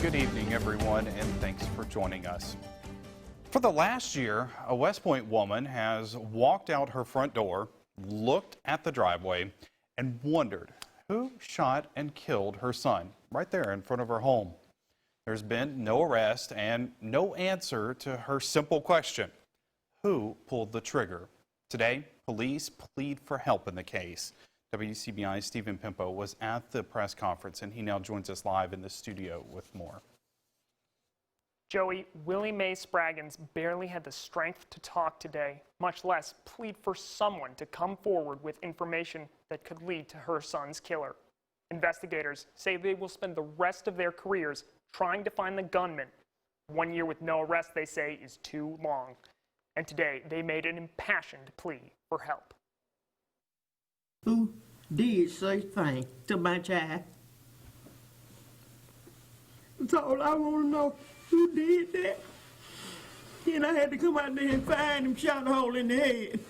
Good evening, everyone, and thanks for joining us. For the last year, a West Point woman has walked out her front door, looked at the driveway, and wondered who shot and killed her son right there in front of her home. There's been no arrest and no answer to her simple question: who pulled the trigger? Today, police plead for help in the case. WCBI's Stephen Pimpo was at the press conference, and he now joins us live in the studio with more. Joey, Willie Mae Spraggins barely had the strength to talk today, much less plead for someone to come forward with information that could lead to her son's killer. Investigators say they will spend the rest of their careers trying to find the gunman. 1 year with no arrest, they say, is too long. And today, they made an impassioned plea for help. Who did such thing to my child? That's all I want to know. Who did that? And I had to come out there and find him, shot a hole in the head.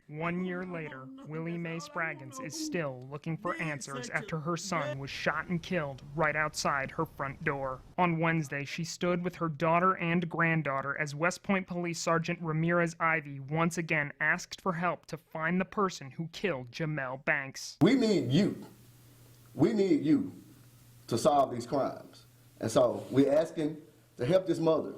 1 year later, Willie Mae Spraggins is still looking for answers after her son was shot and killed right outside her front door. On Wednesday, she stood with her daughter and granddaughter as West Point Police Sergeant Ramirez Ivy once again asked for help to find the person who killed Jamel Banks. We need you. We need you to solve these crimes. And so we're asking to help this mother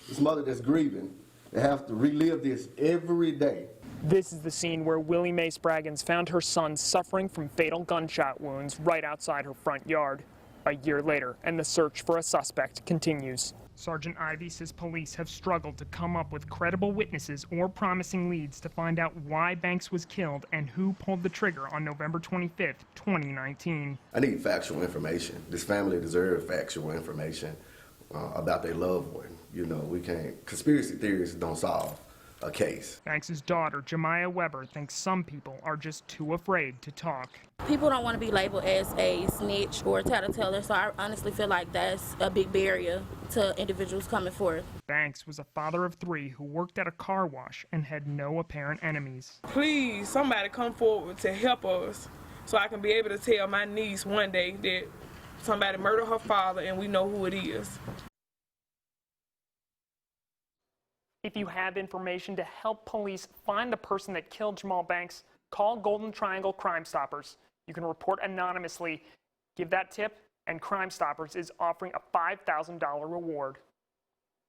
that's grieving, to have to relive this every day. This is the scene where Willie Mae Spraggins found her son suffering from fatal gunshot wounds right outside her front yard. A year later, and the search for a suspect continues. Sergeant Ivy says police have struggled to come up with credible witnesses or promising leads to find out why Banks was killed and who pulled the trigger on November 25th, 2019. I need factual information. This family deserves factual information about their loved one. You know, we can't, conspiracy theories don't solve a case. Banks' daughter, Jemiah Weber, thinks some people are just too afraid to talk. People don't want to be labeled as a snitch or a tattletale, so I honestly feel like that's a big barrier to individuals coming forth. Banks was a father of 3 who worked at a car wash and had no apparent enemies. Please, somebody come forward to help us so I can be able to tell my niece one day that somebody murdered her father and we know who it is. If you have information to help police find the person that killed Jamal Banks, call Golden Triangle Crime Stoppers. You can report anonymously. Give that tip, and Crime Stoppers is offering a $5,000 reward.